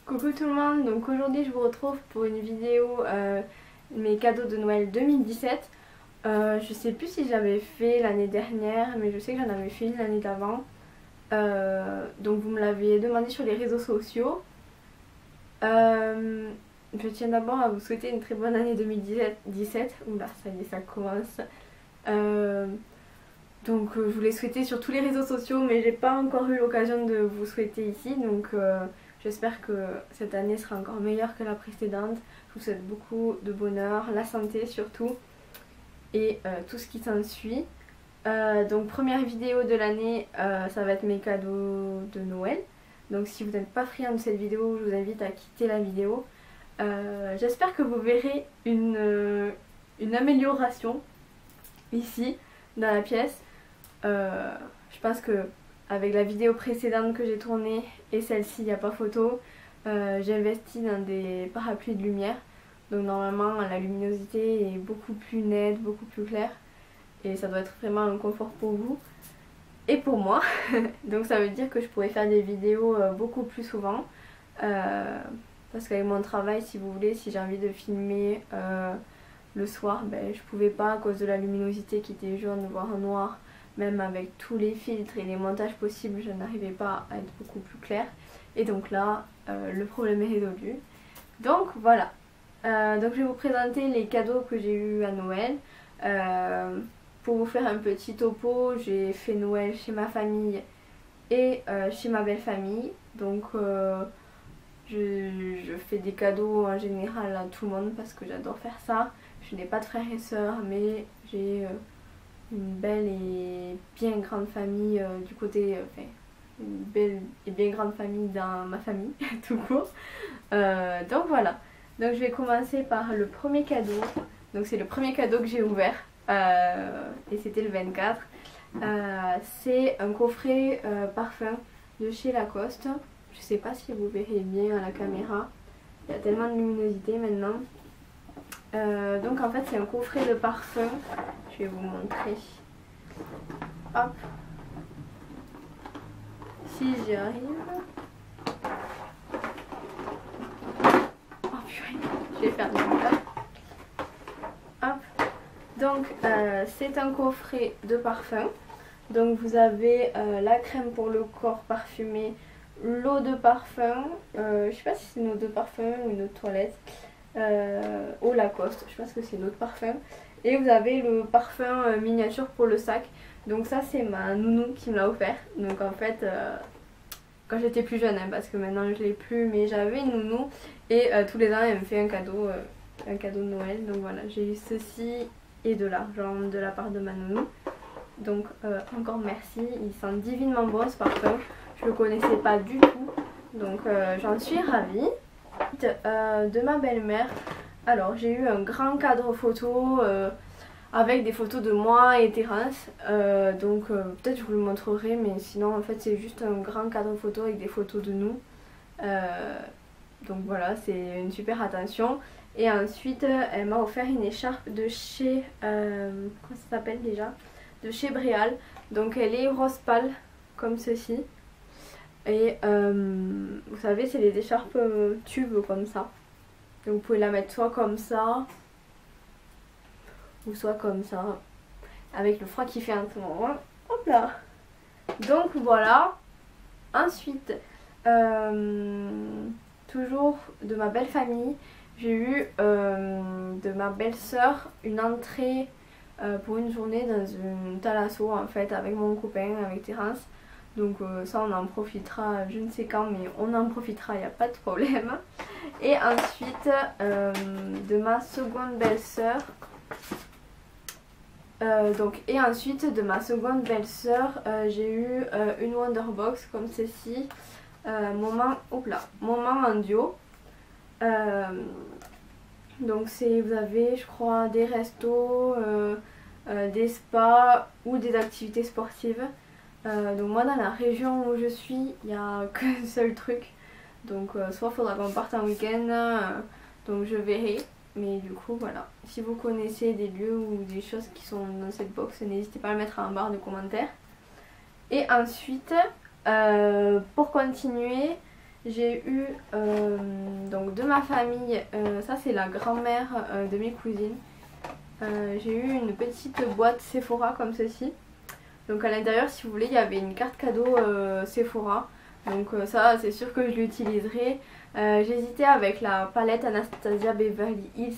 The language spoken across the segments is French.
Coucou tout le monde, donc aujourd'hui je vous retrouve pour une vidéo mes cadeaux de Noël 2017. Je sais plus si j'avais fait l'année dernière, mais je sais que j'en avais fait une l'année d'avant. Donc vous me l'avez demandé sur les réseaux sociaux. Je tiens d'abord à vous souhaiter une très bonne année 2017. Oula, ça y est, ça commence. Donc je vous l'ai souhaité sur tous les réseaux sociaux, mais j'ai pas encore eu l'occasion de vous souhaiter ici. Donc j'espère que cette année sera encore meilleure que la précédente. Je vous souhaite beaucoup de bonheur, la santé surtout, et tout ce qui s'ensuit. Donc première vidéo de l'année, ça va être mes cadeaux de Noël. Donc si vous n'êtes pas friand de cette vidéo, je vous invite à quitter la vidéo. J'espère que vous verrez une amélioration ici dans la pièce. Je pense que avec la vidéo précédente que j'ai tournée et celle-ci, il n'y a pas photo. J'ai investi dans des parapluies de lumière. Donc normalement la luminosité est beaucoup plus nette, beaucoup plus claire. Et ça doit être vraiment un confort pour vous et pour moi. Donc ça veut dire que je pourrais faire des vidéos beaucoup plus souvent. Parce qu'avec mon travail, si vous voulez, si j'ai envie de filmer le soir, ben, je pouvais pas à cause de la luminosité qui était jaune voire noire. Même avec tous les filtres et les montages possibles, je n'arrivais pas à être beaucoup plus claire. Et donc là, le problème est résolu. Donc voilà. Donc je vais vous présenter les cadeaux que j'ai eu à Noël. Pour vous faire un petit topo, j'ai fait Noël chez ma famille et chez ma belle famille. Donc je fais des cadeaux en général à tout le monde parce que j'adore faire ça. Je n'ai pas de frères et sœurs, mais j'ai une belle et bien grande famille du côté, enfin une belle et bien grande famille dans ma famille tout court. Donc voilà, donc je vais commencer par le premier cadeau. Donc c'est le premier cadeau que j'ai ouvert et c'était le 24. C'est un coffret parfum de chez Lacoste. Je sais pas si vous verrez bien à la caméra, il y a tellement de luminosité maintenant. Donc en fait c'est un coffret de parfum. Je vais vous montrer. Hop. Si j'y arrive. Oh purée, je vais faire du montage. Hop. Donc c'est un coffret de parfum. Donc vous avez la crème pour le corps parfumé, l'eau de parfum, je sais pas si c'est une eau de parfum ou une eau de toilette, eau Lacoste, je pense que c'est une eau de parfum. Et vous avez le parfum miniature pour le sac. Donc ça c'est ma nounou qui me l'a offert. Donc en fait quand j'étais plus jeune, hein, parce que maintenant je l'ai plus, mais j'avais une nounou et tous les ans elle me fait un cadeau de Noël. Donc voilà, j'ai eu ceci et de l'argent de la part de ma nounou. Donc encore merci, il sent divinement bon ce parfum. Je le connaissais pas du tout, donc j'en suis ravie. De ma belle-mère, alors j'ai eu un grand cadre photo avec des photos de moi et Terence. Donc peut-être je vous le montrerai, mais sinon en fait c'est juste un grand cadre photo avec des photos de nous. Donc voilà, c'est une super attention. Et ensuite elle m'a offert une écharpe de chez comment ça s'appelle déjà, de chez Bréal. Donc elle est rose pâle comme ceci. Et vous savez c'est les écharpes tubes comme ça. Donc vous pouvez la mettre soit comme ça ou soit comme ça. Avec le froid qui fait en ce moment. Hop là. Donc voilà. Ensuite toujours de ma belle famille, j'ai eu de ma belle sœur une entrée pour une journée dans une thalasso en fait avec mon copain, avec Terence. Donc ça on en profitera je ne sais quand, mais on en profitera, il n'y a pas de problème. Et ensuite de ma seconde belle-sœur, j'ai eu une Wonderbox comme ceci, moment en duo. Donc vous avez je crois des restos, des spas ou des activités sportives. Donc moi dans la région où je suis il n'y a qu'un seul truc. Donc soit il faudra qu'on parte en week-end, donc je verrai. Mais du coup voilà, si vous connaissez des lieux ou des choses qui sont dans cette box, n'hésitez pas à le mettre en barre de commentaires. Et ensuite pour continuer, J'ai eu donc de ma famille, ça c'est la grand-mère de mes cousines. J'ai eu une petite boîte Sephora comme ceci. Donc à l'intérieur, si vous voulez, il y avait une carte cadeau Sephora. Donc ça c'est sûr que je l'utiliserai. J'hésitais avec la palette Anastasia Beverly Hills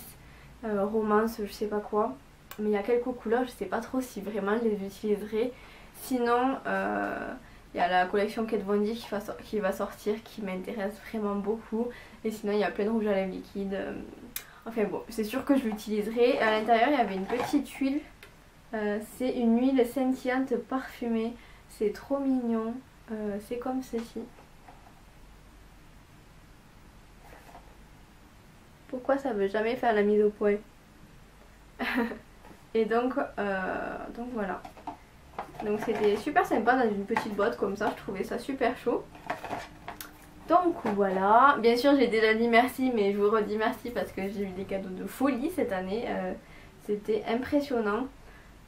Romance je sais pas quoi. Mais il y a quelques couleurs, je sais pas trop si vraiment je les utiliserai. Sinon il y a la collection Kat Von D qui va sortir, qui m'intéresse vraiment beaucoup. Et sinon il y a plein de rouge à lèvres liquide. Enfin bon, c'est sûr que je l'utiliserai. À l'intérieur il y avait une petite huile. C'est une huile scintillante parfumée. C'est trop mignon. C'est comme ceci. Pourquoi ça veut jamais faire la mise au point? Et donc voilà. Donc c'était super sympa dans une petite boîte comme ça. Je trouvais ça super chaud. Donc voilà. Bien sûr j'ai déjà dit merci, mais je vous redis merci parce que j'ai eu des cadeaux de folie cette année. C'était impressionnant.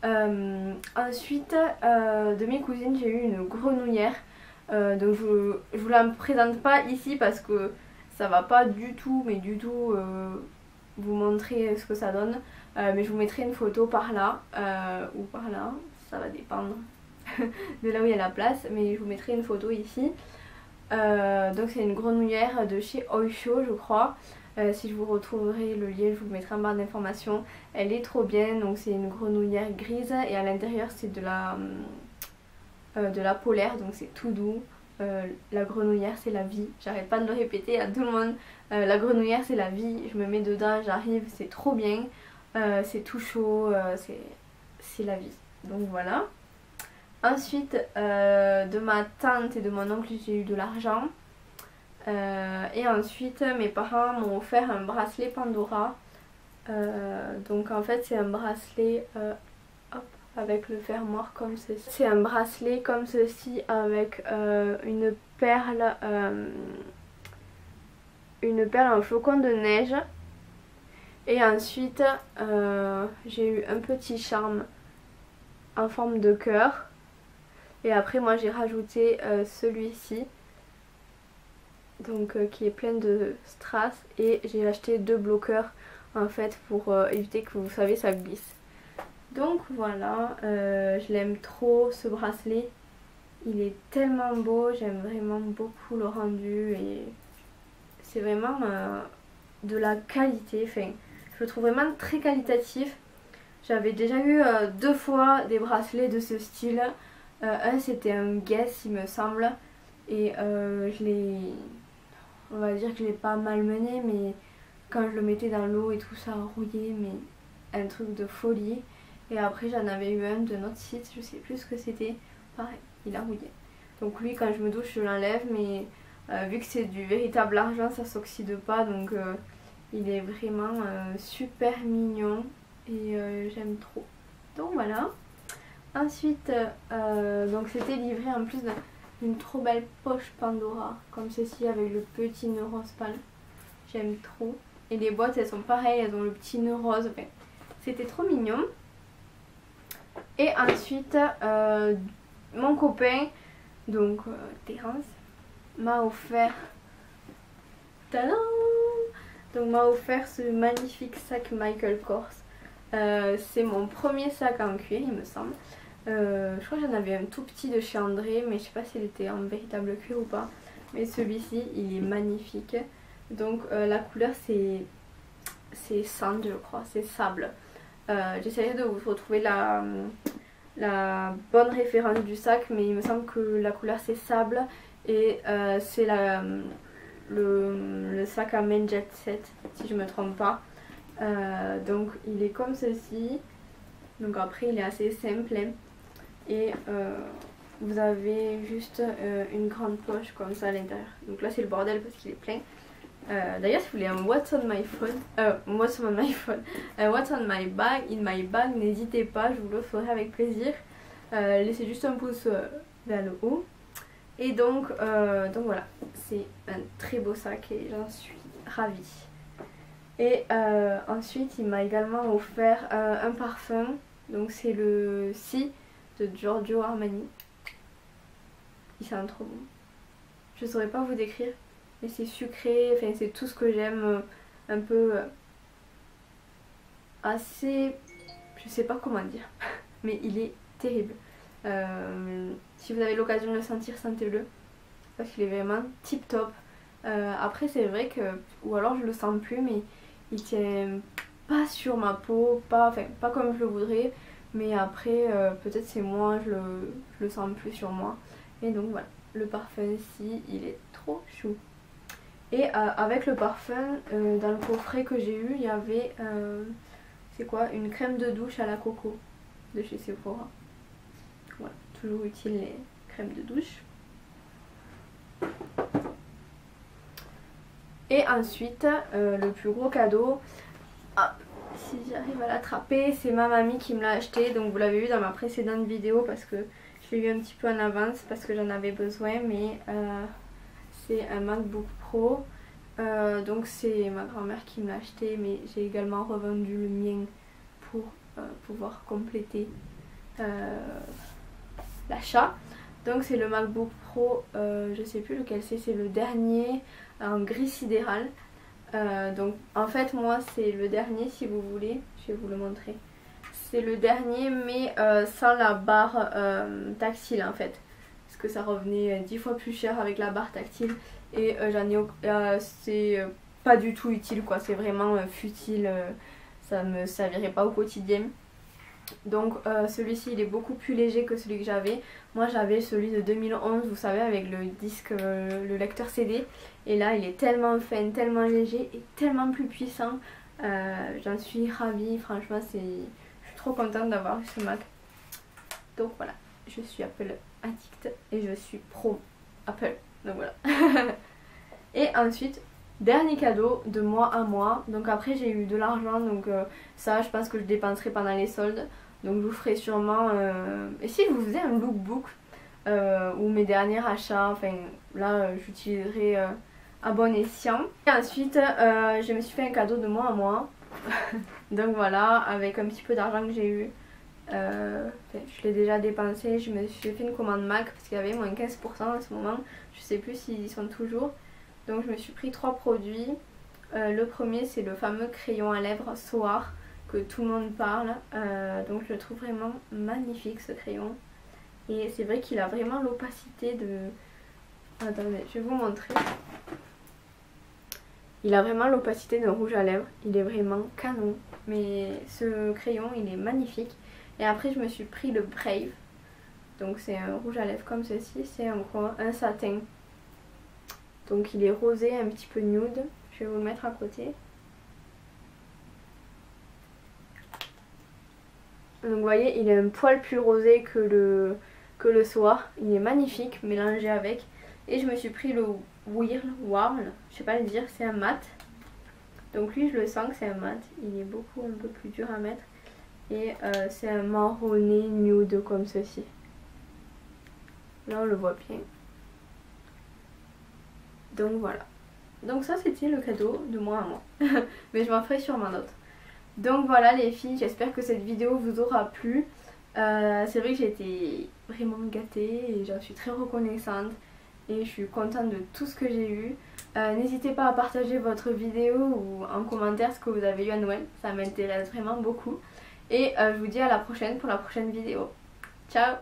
Ensuite de mes cousines j'ai eu une grenouillère. Donc je vous la présente pas ici parce que ça va pas du tout, mais du tout vous montrer ce que ça donne. Mais je vous mettrai une photo par là ou par là, ça va dépendre de là où il y a la place. Mais je vous mettrai une photo ici. Donc c'est une grenouillère de chez Oysho je crois. Si je vous retrouverai le lien, je vous mettrai en barre d'informations. Elle est trop bien, donc c'est une grenouillère grise et à l'intérieur c'est de la polaire, donc c'est tout doux. La grenouillère c'est la vie, j'arrête pas de le répéter à tout le monde. La grenouillère c'est la vie, je me mets dedans, j'arrive, c'est trop bien. C'est tout chaud, c'est la vie. Donc voilà. Ensuite de ma tante et de mon oncle j'ai eu de l'argent. Et ensuite mes parents m'ont offert un bracelet Pandora. Donc en fait c'est un bracelet hop, avec le fermoir comme ceci. C'est un bracelet comme ceci avec une perle en flocon de neige. Et ensuite j'ai eu un petit charme en forme de cœur. Et après moi j'ai rajouté celui-ci. Donc qui est plein de strass. Et j'ai acheté 2 bloqueurs en fait pour éviter que vous savez ça glisse. Donc voilà, je l'aime trop ce bracelet. Il est tellement beau, j'aime vraiment beaucoup le rendu et c'est vraiment de la qualité. Enfin, je le trouve vraiment très qualitatif. J'avais déjà eu 2 fois des bracelets de ce style. Un c'était un Guess il me semble. Et on va dire que je l'ai pas malmené, mais quand je le mettais dans l'eau et tout ça rouillait, mais un truc de folie. Et après j'en avais eu un de notre site, je sais plus ce que c'était, pareil, il a rouillé. Donc lui quand je me douche je l'enlève, mais vu que c'est du véritable argent ça s'oxyde pas, donc il est vraiment super mignon et j'aime trop. Donc voilà. Ensuite donc c'était livré en plus d'une trop belle poche Pandora comme ceci avec le petit nœud rose pâle. J'aime trop. Et les boîtes elles sont pareilles, elles ont le petit nœud rose, enfin, c'était trop mignon. Et ensuite mon copain, donc Terence, m'a offert, tadam, donc m'a offert ce magnifique sac Michael Kors. C'est mon premier sac en cuir il me semble. Je crois que j'en avais un tout petit de chez André, mais je sais pas s'il était en véritable cuir ou pas. Mais celui-ci il est magnifique. Donc la couleur c'est sand je crois, c'est sable. J'essaierai de vous retrouver la bonne référence du sac, mais il me semble que la couleur c'est sable et c'est le sac à main jet set si je me trompe pas. Donc il est comme ceci. Donc après il est assez simple hein. Et vous avez juste une grande poche comme ça à l'intérieur. Donc là c'est le bordel parce qu'il est plein. D'ailleurs si vous voulez un what's on my phone, what's on my bag, in my bag, n'hésitez pas, je vous le ferai avec plaisir. Laissez juste un pouce vers le haut. Et donc voilà, c'est un très beau sac et j'en suis ravie. Et ensuite il m'a également offert un parfum, donc c'est le Si de Giorgio Armani. Il sent trop bon. Je saurais pas vous décrire. et c'est sucré, enfin c'est tout ce que j'aime, un peu assez, je sais pas comment dire, mais il est terrible. Si vous avez l'occasion de le sentir, sentez-le parce qu'il est vraiment tip top. Après c'est vrai que, ou alors je le sens plus, mais il tient pas sur ma peau, enfin pas comme je le voudrais, mais après peut-être c'est moi, je le sens plus sur moi. Et donc voilà, le parfum ici il est trop chou. Et avec le parfum, dans le coffret que j'ai eu, il y avait c'est quoi, une crème de douche à la coco de chez Sephora. Voilà, toujours utile les crèmes de douche. Et ensuite, le plus gros cadeau, si j'arrive à l'attraper, c'est ma mamie qui me l'a acheté. Donc vous l'avez vu dans ma précédente vidéo parce que je l'ai eu un petit peu en avance parce que j'en avais besoin. Mais c'est un MacBook Pro. Donc c'est ma grand-mère qui me l'a acheté, mais j'ai également revendu le mien pour pouvoir compléter l'achat. Donc c'est le MacBook Pro, je sais plus lequel c'est le dernier en gris sidéral. Donc en fait moi c'est le dernier, si vous voulez, je vais vous le montrer. C'est le dernier mais sans la barre tactile en fait. Parce que ça revenait 10 fois plus cher avec la barre tactile. Et c'est pas du tout utile quoi, c'est vraiment futile, ça me servirait pas au quotidien. Donc celui-ci il est beaucoup plus léger que celui que j'avais. Moi j'avais celui de 2011, vous savez, avec le disque, le lecteur CD. Et là il est tellement fin, tellement léger et tellement plus puissant. J'en suis ravie, franchement je suis trop contente d'avoir ce Mac. Donc voilà, je suis Apple addict et je suis pro Apple. Donc voilà. Et ensuite, dernier cadeau de moi à moi. Donc après j'ai eu de l'argent, donc ça je pense que je dépenserai pendant les soldes. Donc je vous ferai sûrement... Et si je vous faisais un lookbook ou mes derniers achats, enfin là j'utiliserai à bon escient. Et ensuite je me suis fait un cadeau de moi à moi. Donc voilà, avec un petit peu d'argent que j'ai eu. Je l'ai déjà dépensé, je me suis fait une commande Mac parce qu'il y avait moins 15% en ce moment. Je sais plus s'ils y sont toujours. Donc je me suis pris 3 produits. Le premier c'est le fameux crayon à lèvres Soar que tout le monde parle. Donc je le trouve vraiment magnifique ce crayon. Et c'est vrai qu'il a vraiment l'opacité de... Attendez, je vais vous montrer. Il a vraiment l'opacité d'un rouge à lèvres. Il est vraiment canon. Mais ce crayon il est magnifique. Et après je me suis pris le Brave. Donc c'est un rouge à lèvres comme ceci. C'est un satin. Donc il est rosé, un petit peu nude. Je vais vous le mettre à côté. Donc vous voyez, il est un poil plus rosé que le Soar. Il est magnifique, mélangé avec. Et je me suis pris le Whirl Warm. Je sais pas le dire, c'est un mat. Donc lui je le sens que c'est un mat. Il est un peu plus dur à mettre. Et c'est un marronné nude comme ceci. Là on le voit bien. Donc voilà. Donc ça c'était le cadeau de moi à moi. Mais je m'en ferai sûrement d'autres. Donc voilà les filles, j'espère que cette vidéo vous aura plu. C'est vrai que j'ai été vraiment gâtée et j'en suis très reconnaissante. Et je suis contente de tout ce que j'ai eu. N'hésitez pas à partager votre vidéo ou en commentaire ce que vous avez eu à Noël. Ça m'intéresse vraiment beaucoup. Et je vous dis à la prochaine pour la prochaine vidéo. Ciao!